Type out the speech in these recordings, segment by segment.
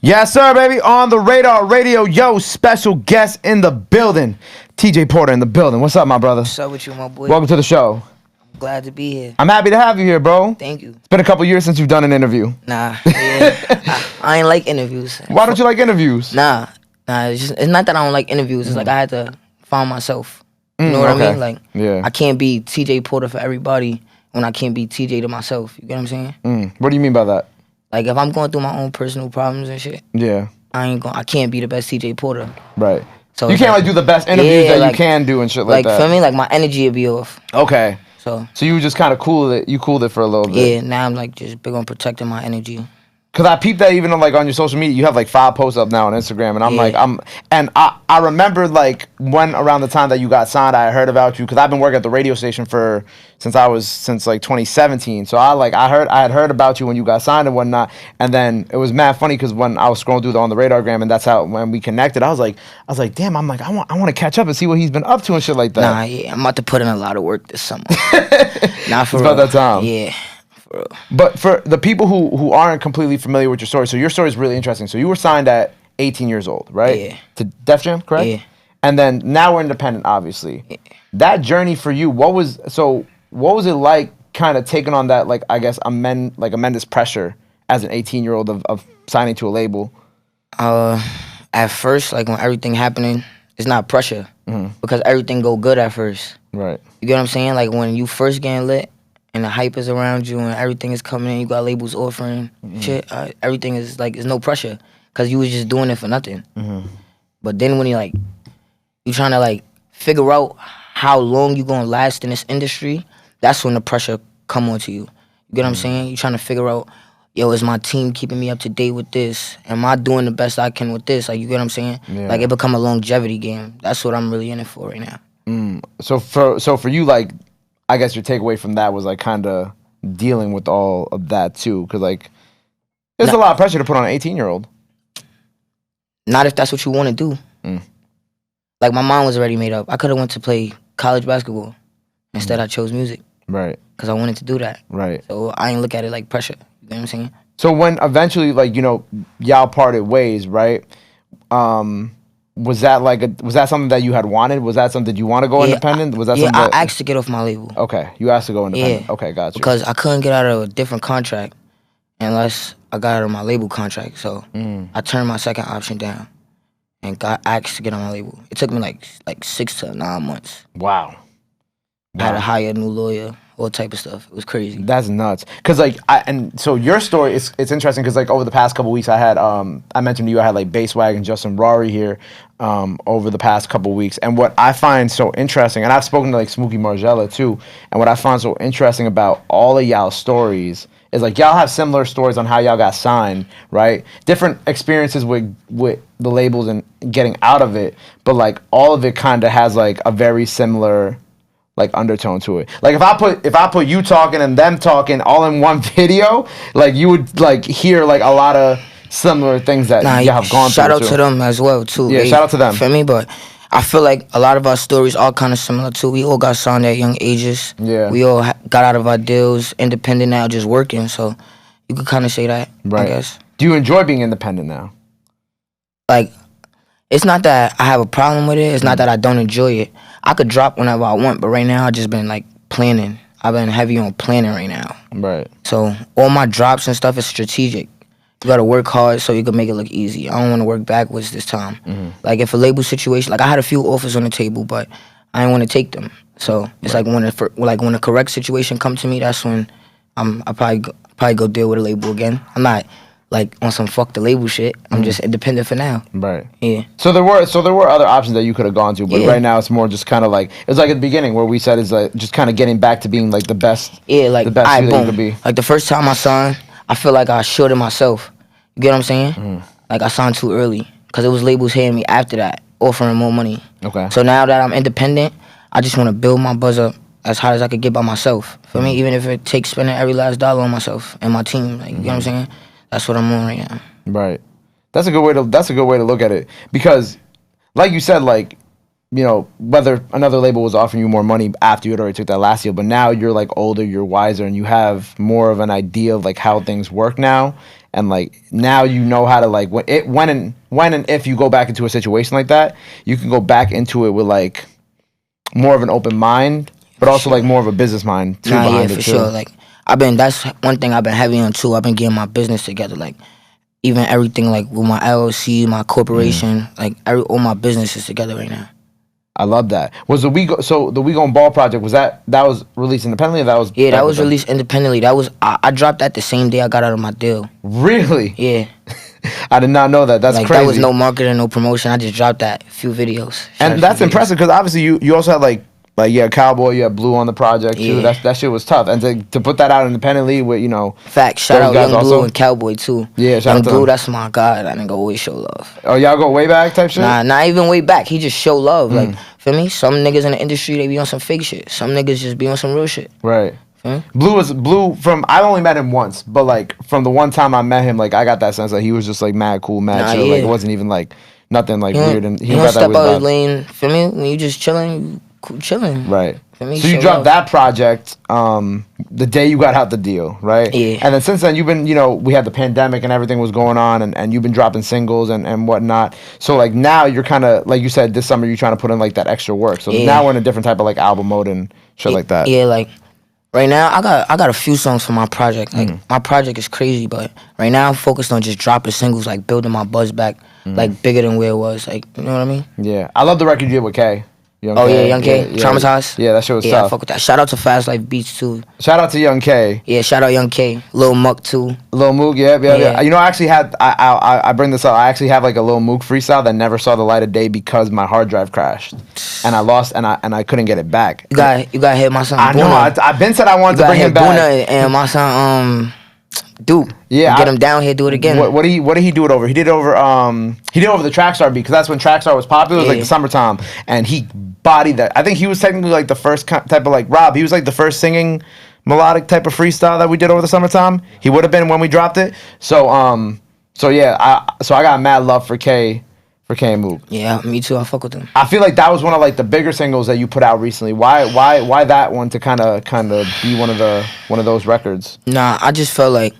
Yes, sir, baby. On the Radar Radio. Yo, special guest in the building. TJ Porter in the building. What's up, my brother? What's up with you, my boy? Welcome to the show. I'm glad to be here. I'm happy to have you here, bro. Thank you. It's been a couple years since you've done an interview. Nah, yeah. I ain't like interviews. Why don't you like interviews? Nah. It's not that I don't like interviews. It's like I had to find myself. You know what I mean? Like, yeah. I can't be TJ Porter for everybody when I can't be TJ to myself. You get what I'm saying? What do you mean by that? Like, if I'm going through my own personal problems and shit, Yeah. I can't be the best TJ Porter. Right. So you can't like do the best interviews that like, you can do and shit like that. Like, feel me? Like, my energy would be off. Okay. So you were just kind of cooled it. You cooled it for a little bit. Yeah, now I'm like just big on protecting my energy. Cause I peeped that even on, like on your social media, you have like 5 posts up now on Instagram, and I remember like when around the time that you got signed, I heard about you because I've been working at the radio station since like 2017. So I had heard about you when you got signed and whatnot, and then it was mad funny because when I was scrolling through on the Radargram, and that's how when we connected, I was like, damn, I want to catch up and see what he's been up to and shit like that. Nah, yeah, I'm about to put in a lot of work this summer. Nah, for it's real. about that time. Yeah. But for the people who aren't completely familiar with your story, so your story is really interesting. So you were signed at 18 years old, right? Yeah. To Def Jam, correct? Yeah. And then now we're independent, obviously. Yeah. That journey for you, what was it like kind of taking on that, like, I guess, immense pressure as an 18-year-old of signing to a label? At first, like, when everything happening, it's not pressure. Because everything go good at first. Right. You get what I'm saying? Like, when you first getting lit, and the hype is around you, and everything is coming in. You got labels offering shit. Everything is like, there's no pressure, cause you was just doing it for nothing. But then when you trying to like figure out how long you gonna last in this industry, that's when the pressure come onto you. You get what I'm saying? You trying to figure out, yo, is my team keeping me up to date with this? Am I doing the best I can with this? Like, you get what I'm saying? Yeah. Like, it become a longevity game. That's what I'm really in it for right now. So for you, like, I guess your takeaway from that was like kind of dealing with all of that too, because like there's a lot of pressure to put on an 18-year-old. Not if that's what you want to do. Like, my mind was already made up. I could have went to play college basketball. Instead, I chose music. Right. Because I wanted to do that. Right. So I ain't look at it like pressure. You know what I'm saying? So when eventually, like, you know, y'all parted ways, right? Was that something that you had wanted? Was that something you want to go independent? Was that something I asked to get off my label. Okay, you asked to go independent. Yeah. Okay, got you. Because I couldn't get out of a different contract unless I got out of my label contract. So I turned my second option down and got asked to get on my label. It took me like 6 to 9 months. Wow. I had to hire a new lawyer, all type of stuff. It was crazy. That's nuts. Cause like so your story it's interesting because like over the past couple weeks I mentioned to you I had like Bass Wagon, Justin Rari here over the past couple weeks, and what I find so interesting, and I've spoken to like Smokey Margella too, and what I find so interesting about all of y'all stories is like y'all have similar stories on how y'all got signed, right? Different experiences with the labels and getting out of it, but like all of it kind of has like a very similar like undertone to it. Like if I put you talking and them talking all in one video, like you would like hear like a lot of similar things that you have gone through. Shout out to them as well too. Yeah, shout out to them. For me, but I feel like a lot of our stories are kind of similar too. We all got signed at young ages. Yeah. We all got out of our deals, independent now, just working. So you could kind of say that. Right. I guess. Do you enjoy being independent now? Like, it's not that I have a problem with it. It's not that I don't enjoy it. I could drop whenever I want, but right now I just been like planning. I've been heavy on planning right now. Right. So all my drops and stuff is strategic. You gotta work hard so you can make it look easy. I don't want to work backwards this time. Like, if a label situation, like I had a few offers on the table, but I didn't want to take them. So it's like when a correct situation come to me, that's when I probably go deal with a label again. I'm not like on some fuck the label shit. I'm just independent for now. Right. Yeah. So there were other options that you could have gone to, but right now it's more just kind of like it's like at the beginning where we said is like just kind of getting back to being like the best. Yeah, like the best you that you could be. Like the first time I signed, I feel like I shorted myself. You get what I'm saying? Like I signed too early because it was labels hitting me after that, offering more money. Okay. So now that I'm independent, I just want to build my buzz up as high as I could get by myself. For me, even if it takes spending every last dollar on myself and my team. Like, you get what I'm saying? That's what I'm on right now. Right. That's a good way to look at it, because like you said, like, you know, whether another label was offering you more money after you had already took that last deal, but now you're like older, you're wiser, and you have more of an idea of like how things work now. and like now you know how to like when and if you go back into a situation like that, you can go back into it with like more of an open mind, but also like more of a business mind too. Nah, yeah, behind it for too. sure. Like that's one thing I've been heavy on too. I've been getting my business together, like even everything like with my LLC, my corporation, like all my businesses together right now. I love that. Was the We Gon Ball project, was that was released independently, or that was Yeah, that was released independently. That was I dropped that the same day I got out of my deal. Really? Yeah. I did not know that. That's like, crazy. That was no marketing, no promotion. I just dropped that few videos. And that's impressive because obviously you also had like Cowboy, you had Blue on the project too. Yeah. That shit was tough, and to put that out independently with Facts. Shout out guys Young Blue also? and Cowboy too. Yeah, shout Young out to Blue, them. that's my god. That nigga always show love. Oh, y'all go way back type shit? Nah, not even way back. He just show love. Like, feel me? Some niggas in the industry, they be on some fake shit. Some niggas just be on some real shit. Right. Blue from I only met him once, but like from the one time I met him, like I got that sense that he was just like mad cool, mad chill. Yeah. Like it wasn't even like nothing like weird, and he don't got that step weird out his vibe. lane. Feel me? When you just chilling, you cool chilling. Right. Feel me? So you Show dropped love. that project the day you got out the deal, right? Yeah. And then since then you've been, we had the pandemic and everything was going on, and you've been dropping singles and whatnot. So like now you're kind of, like you said, this summer you're trying to put in like that extra work. So now we're in a different type of like album mode and shit like that. Yeah, like right now I got a few songs for my project. Like my project is crazy, but right now I'm focused on just dropping singles, like building my buzz back, like bigger than where it was. Like, you know what I mean? Yeah. I love the record you did with K. Young Oh K. yeah, Young K. Yeah. Traumatized. Yeah, that shit was Yeah, I tough. fuck with that. Shout out to Fast Life Beats too. Shout out to Young K. Yeah, shout out Young K. Lil Muck too. Lil Mook, yeah. Yeah. You know, I actually had I bring this up. I actually have like a Lil Mook freestyle that never saw the light of day because my hard drive crashed, and I lost and I couldn't get it back. You got hit my son. I know. I've been said I wanted to bring him back. Buna and my son Duke. Yeah, get him down here. Do it again. What did he do it over? He did it over the Trackstar beat because that's when Trackstar was popular. It was like the summertime, and he bodied that. I think he was technically like the first type of like Rob. He was like the first singing melodic type of freestyle that we did over the summertime. He would have been when we dropped it. So yeah, I got mad love for K and Mook. Yeah, me too. I fuck with them. I feel like that was one of like the bigger singles that you put out recently. Why that one to kind of be one of those records? Nah, I just felt like,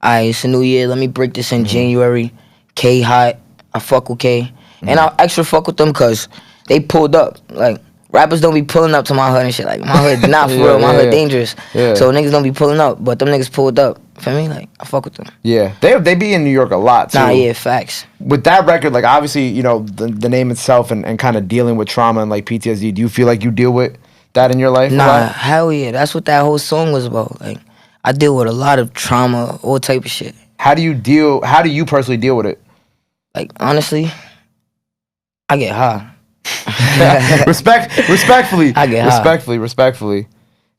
alright, it's a new year. Let me break this in January. K hot. I fuck with K, and I extra fuck with them because they pulled up. Like, rappers don't be pulling up to my hood and shit. Like, my hood not for real. My hood dangerous. Yeah. So niggas don't be pulling up, but them niggas pulled up. Feel me? Like, I fuck with them. Yeah, they be in New York a lot too. Nah, yeah, facts. With that record, like obviously, the name itself and kind of dealing with trauma and like PTSD, do you feel like you deal with that in your life? Nah, hell yeah. That's what that whole song was about. Like, I deal with a lot of trauma, all type of shit. How do you personally deal with it? Like, honestly, I get high. Respectfully. I get high. Respectfully.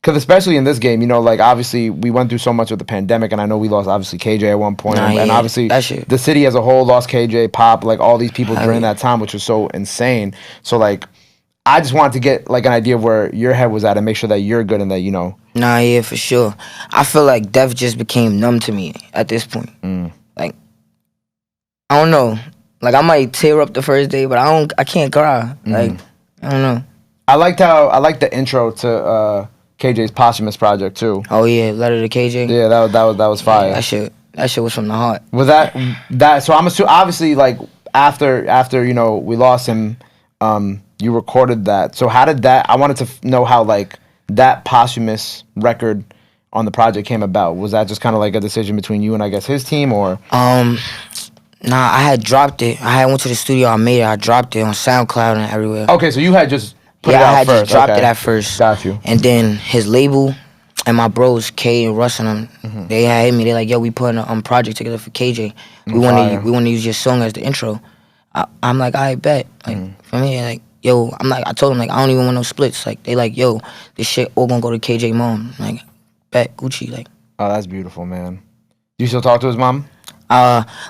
Because especially in this game, like obviously we went through so much with the pandemic, and I know we lost obviously KJ at one point, and obviously the city as a whole lost KJ, Pop, like all these people during that time, which was so insane. So like, I just wanted to get like an idea of where your head was at and make sure that you're good and that Nah, yeah, for sure. I feel like death just became numb to me at this point. Like, I don't know. Like, I might tear up the first day, but I can't cry. Like, I don't know. I liked the intro to KJ's posthumous project too. Oh yeah, Letter to KJ. Yeah, that was fire. Yeah, that shit was from the heart. Was that so I'm assuming obviously like after we lost him, you recorded that. So how did that? I wanted to know how like that posthumous record on the project came about. Was that just kind of like a decision between you and I guess his team, or? Nah, I had dropped it. I went to the studio. I made it. I dropped it on SoundCloud and everywhere. Okay, so you had just put it I out had first. just dropped it at first. Got you. And then his label and my bros K and Russ and them, they had hit me. They like, yo, we putting a project together for KJ. We want to use your song as the intro. I'm like, I bet. Like for me, like, yo, I told them like I don't even want no splits. Like they like, yo, this shit all gonna go to KJ mom. Like, bet Gucci. Like, oh, that's beautiful, man. Do you still talk to his mom?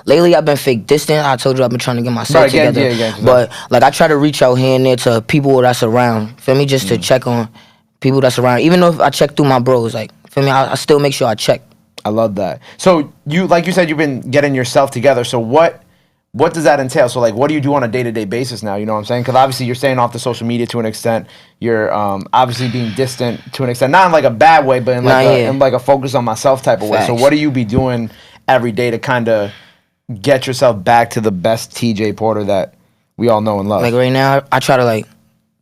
Lately I've been fake distant. I told you I've been trying to get myself together. Yeah, but like I try to reach out here and there to people that's around. Feel me? Just to check on people that's around. Even though if I check through my bros, like feel me, I still make sure I check. I love that. So you, like you said, you've been getting yourself together. So what does that entail? So like, what do you do on a day-to-day basis now? You know what I'm saying? Because obviously you're staying off the social media to an extent. You're obviously being distant to an extent, not in like a bad way, but in like a focus on myself type of way. So what do you be doing every day to kind of get yourself back to the best TJ Porter that we all know and love? Like right now, I try to like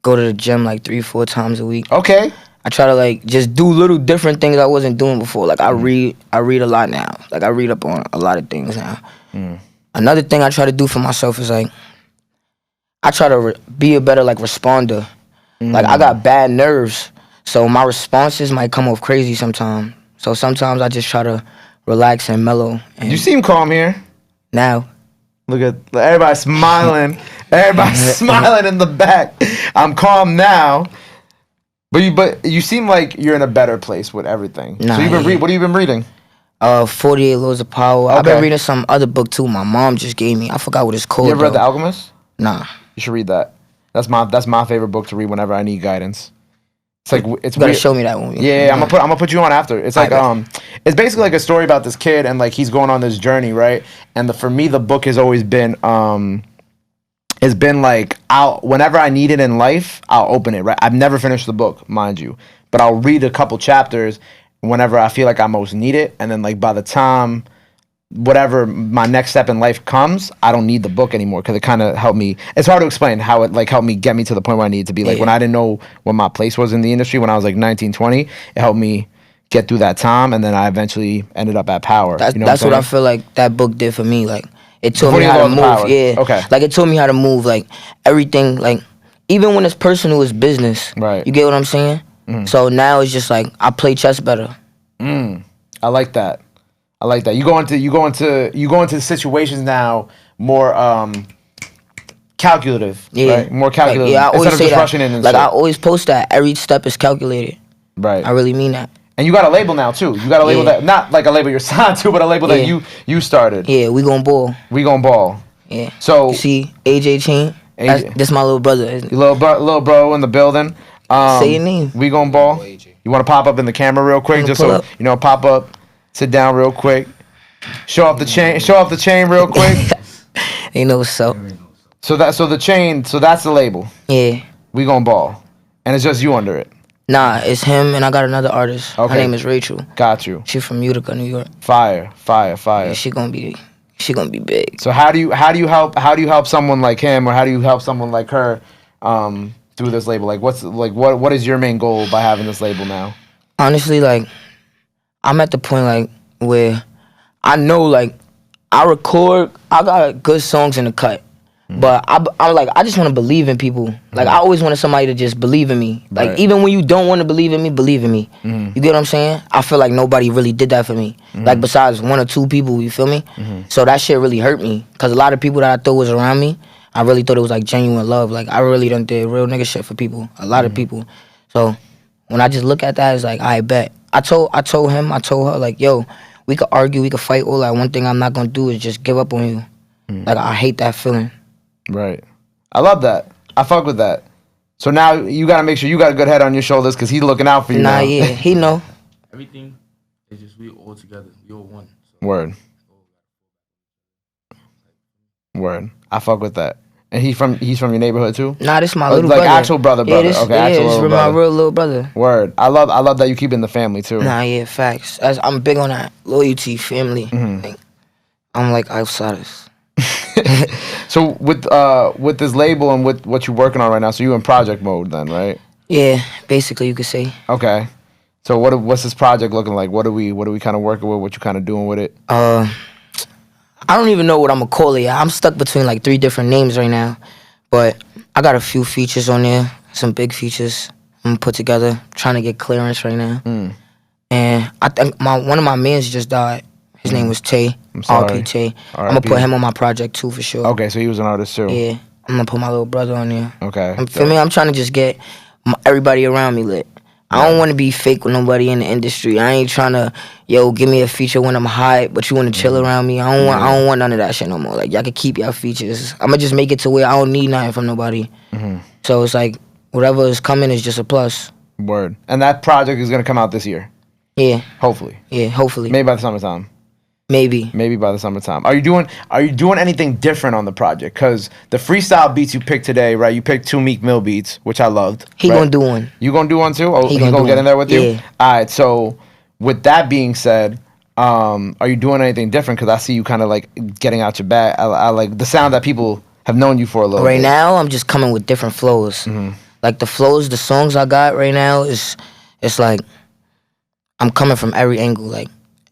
go to the gym like 3-4 times a week. Okay. I try to like just do little different things I wasn't doing before. Like I read a lot now. Like I read up on a lot of things now. Another thing I try to do for myself is like I try to be a better like responder. Like I got bad nerves, so my responses might come off crazy sometimes. So sometimes I just try to relax and mellow. And You seem calm here. now, Look at everybody smiling. Everybody smiling in the back. I'm calm now. But you seem like you're in a better place with everything. Nah, so what have you been reading? 48 Laws of Power. I've Okay. been reading some other book too. My mom just gave me. I forgot what it's called. You ever read though. The Alchemist? Nah. You should read that. That's my favorite book to read whenever I need guidance. It's like it's You gotta weird. show me that one. Yeah, I'm gonna put you on after. It's like Alright. it's basically like a story about this kid and like he's going on this journey, right? And for me the book has always been it's been like whenever I need it in life, I'll open it, right? I've never finished the book, mind you, but I'll read a couple chapters whenever I feel like I most need it, and then like by the time whatever my next step in life comes, I don't need the book anymore because it kind of helped me. It's hard to explain how it like helped me get me to the point where I needed to be. Like when I didn't know what my place was in the industry when I was like 19, 20, it helped me get through that time, and then I eventually ended up at Power. That's what I feel like that book did for me. Like it taught me 48 how to Laws of move. Power. Yeah. Okay. Like it taught me how to move. Like everything. Like even when it's personal, it's business. Right. You get what I'm saying? So now it's just like I play chess better. I like that. I like that. You go into situations now more calculative. Yeah. Right? More calculative. Like, yeah, I always instead of say just that. rushing in and Like shit. I always post that every step is calculated. Right. I really mean that. And you got a label now too. You got a label Yeah. that not like a label you're signed to, but a label that Yeah. you started. Yeah, we gon' ball. We gon' ball. Yeah. So You see, AJ Chain. AJ. This my little brother. Isn't it? your little bro in the building. Say your name. We gon' ball. You want to pop up in the camera real quick, Wanna just pull so up? you know. Pop up, sit down real quick. Show off the chain. Show off the chain real quick. You know what's up? So that's the label. Yeah. We gon' ball, and it's just you under it. Nah, it's him and I got another artist. Okay. Her name is Rachel. Got you. She from Utica, New York. Fire. Yeah, she gonna be big. So how do you help someone like him, or how do you help someone like her through this label? Like what is your main goal by having this label now? Honestly, like I'm at the point like where I know like I got good songs in the cut. But I'm like, I just want to believe in people. Like, I always wanted somebody to just believe in me. Like, Right. even when you don't want to believe in me, believe in me. You get what I'm saying? I feel like nobody really did that for me. Like, besides one or two people, you feel me? So that shit really hurt me. Because a lot of people that I thought was around me, I really thought it was, like, genuine love. Like, I really done did real nigga shit for people. A lot of people. So, when I just look at that, it's like, I bet. I told her, like, yo, we could argue, we could fight all that. One thing I'm not going to do is just give up on you. Like, I hate that feeling. Right. I love that. I fuck with that. So now you gotta make sure you got a good head on your shoulders because he's looking out for you Nah, now. yeah, he know. Everything is just we all together. We all one. So Word. Word. I fuck with that. And he's from your neighborhood too? Nah, this my Oh, little like brother. actual brother. Yeah, this, Okay, yeah, actual this little is my brother. real little brother. Word. I love that you keep it in the family too. Nah, yeah, facts. I'm big on that loyalty, family. Like, I'm like outsiders. So with this label and with what you're working on right now, so you in project mode then, right? Yeah, basically you could say. Okay. So what's this project looking like? What are we kind of working with? What you kind of doing with it? I don't even know what I'm gonna call it. I'm stuck between like 3 different names right now, but I got a few features on there, some big features I'm gonna put together. Trying to get clearance right now, and I think one of my mans just died. His name was Tay. I'm sorry. RP Tay. I'm RIP. gonna put him on my project too for sure. Okay, so he was an artist too. Yeah, I'm gonna put my little brother on there. Okay. For me, I'm trying to just get everybody around me lit. I don't want to be fake with nobody in the industry. I ain't trying to, give me a feature when I'm hot, but you want to chill around me. I don't want none of that shit no more. Like, y'all can keep y'all features. I'm gonna just make it to where I don't need nothing from nobody. So it's like whatever is coming is just a plus. Word. And that project is gonna come out this year, Yeah, hopefully. yeah, hopefully, Maybe by the summertime. maybe. Maybe by the summertime. Are you doing anything different on the project? Cause the freestyle beats you picked today, right? You picked 2 Meek Mill beats, which I loved. He right? gonna do one. You gonna do one too? Oh, he gonna gonna do get in one. there with you? Yeah. All right. So with that being said, Are you doing anything different? Because I see you kind of like getting out your bag. I like the sound that people have known you for a little bit. Right now, I'm just coming with different flows. Like the flows, the songs I got right now it's like I'm coming from every angle. Like,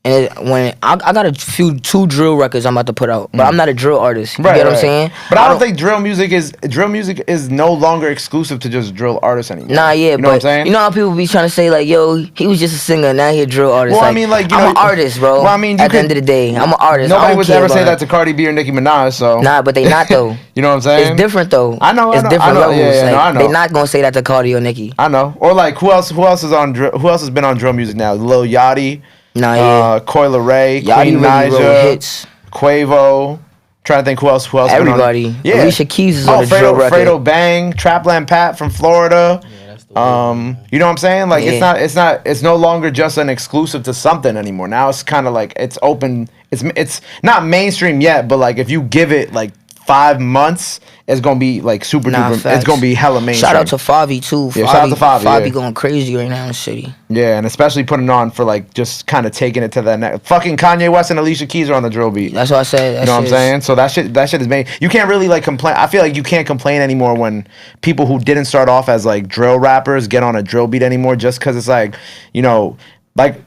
and when I got two drill records I'm about to put out, but I'm not a drill artist. You get what I'm saying? But I don't think drill music is no longer exclusive to just drill artists anymore. Nah, yeah, you know but what I'm saying? You know how people be trying to say like, yo, he was just a singer, now he a drill artist. Well, like, I mean, like, I'm an artist, bro. Well, I mean, at the end of the day, I'm an artist. Nobody would ever say that to Cardi B or Nicki Minaj. So nah, but they not though. You know what I'm saying? It's different though. I know. It's different levels. Yeah, like, no, I know. They not gonna say that to Cardi or Nicki. I know. Or like, who else is on drill? Who else has been on drill music now? Lil Yachty. Nah, yeah. Coi Leray, Yachty Queen really wrote Naija, hits. Quavo. Trying to think who else. Everybody. Been on. Yeah. Alicia Keys is on the drill record. Fredo Bang, Trapland Pat from Florida. Yeah, that's the you know what I'm saying? Like it's no longer just an exclusive to something anymore. Now it's kind of like it's open. It's not mainstream yet, but like if you give it like 5 months, it's gonna be like super duper. Facts. It's gonna be hella mainstream. Shout out to Favi too. Yeah, shout out to Favi. Favi going crazy right now in the city. Yeah, and especially putting on for like just kind of taking it to that next. Fucking Kanye West and Alicia Keys are on the drill beat. That's what I said. You know what I'm saying? So that shit is made. You can't really like complain. I feel like you can't complain anymore when people who didn't start off as like drill rappers get on a drill beat anymore, just because it's like, you know, like.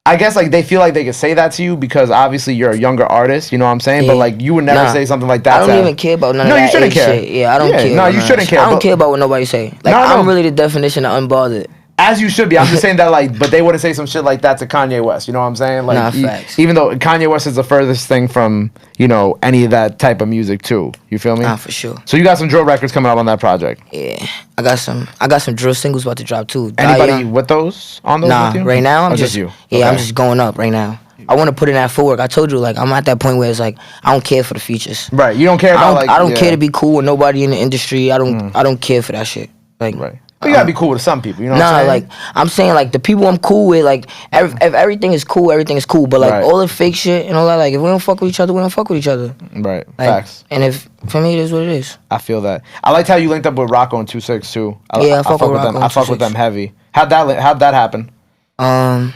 I guess like they feel like they could say that to you because obviously you're a younger artist, you know what I'm saying? Yeah. But like you would never say something like that. I don't even care about none of that. No, you shouldn't care. Shit. Yeah, I don't care. No, you shouldn't care. I don't care about what nobody say. Like I'm really the definition of unbothered. As you should be. I'm just saying that like, but they wouldn't say some shit like that to Kanye West. You know what I'm saying? Like, facts. Even though Kanye West is the furthest thing from any of that type of music too. You feel me? Nah, for sure. So you got some drill records coming up on that project. Yeah, I got some drill singles about to drop too. Anybody with those on those? Nah, with you? right now I'm just you. Yeah, okay. I'm just going up right now. I want to put in that footwork. I told you, like, I'm at that point where it's like I don't care for the features. Right. You don't care about I don't care to be cool with nobody in the industry. I don't care for that shit. Like, right. But you gotta be cool with some people, you know what I'm saying? Like, I'm saying, like, the people I'm cool with, like, if everything is cool, everything is cool. But, like, all the fake shit and all that, like, if we don't fuck with each other, we don't fuck with each other. Right. Like, facts. And for me, it is what it is. I feel that. I liked how you linked up with Rocco and 2-6, too. I fuck with Rocco. I fuck with them heavy. How'd that happen? One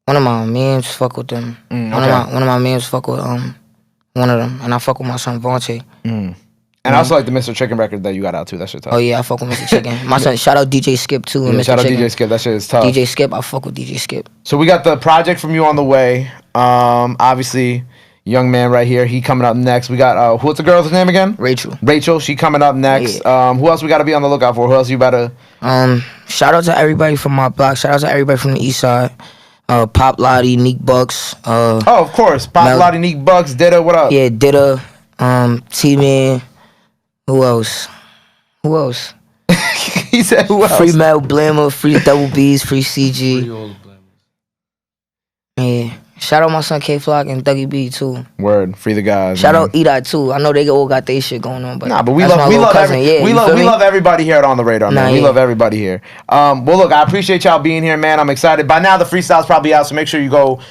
of my mans fuck with them. One of my mans fuck with one of them. And I fuck with my son, Vontae. And I also like the Mr. Chicken record that you got out too. That shit tough. Oh yeah, I fuck with Mr. Chicken. My son, shout out DJ Skip too. And Mr. Shout out Chicken. DJ Skip. That shit is tough. DJ Skip, I fuck with DJ Skip. So we got the project from you on the way. Obviously, young man right here. He coming up next. We got what's the girl's name again? Rachel. Rachel. She coming up next. Yeah. Who else we got to be on the lookout for? Who else you better? Shout out to everybody from my block. Shout out to everybody from the east side. Pop Lottie, Neek Bucks. Of course. Pop Lottie, Neek Bucks. Ditta, what up? Yeah, Ditta. T-Man. Who else? He said who else? Free Mel Blammer, free Double B's, free CG. Free all the Blammers. Yeah. Shout out my son K-Flock and Dougie B too. Word, free the guys. Shout out E-Dot too. I know they all got their shit going on, but we love everybody here at On the Radar, man. We love everybody here. Well, look, I appreciate y'all being here, man. I'm excited. By now, the freestyle's probably out, so make sure you go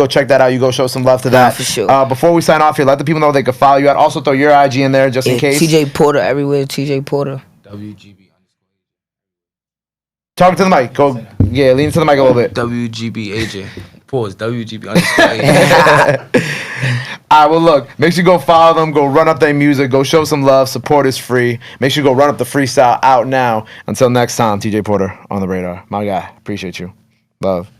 check that out. You go show some love to that. For sure. Before we sign off here, let the people know they can follow you. I'd also throw your IG in there just in case. TJ Porter everywhere. TJ Porter. WGB. Talk to the mic. Go. Yeah, lean into the mic a little bit. WGB AJ. Pause. WGB _AJ. All right, well, look, make sure you go follow them, go run up their music, go show some love. Support is free. Make sure you go run up the freestyle out now. Until next time, TJ Porter on the radar. My guy, appreciate you. Love.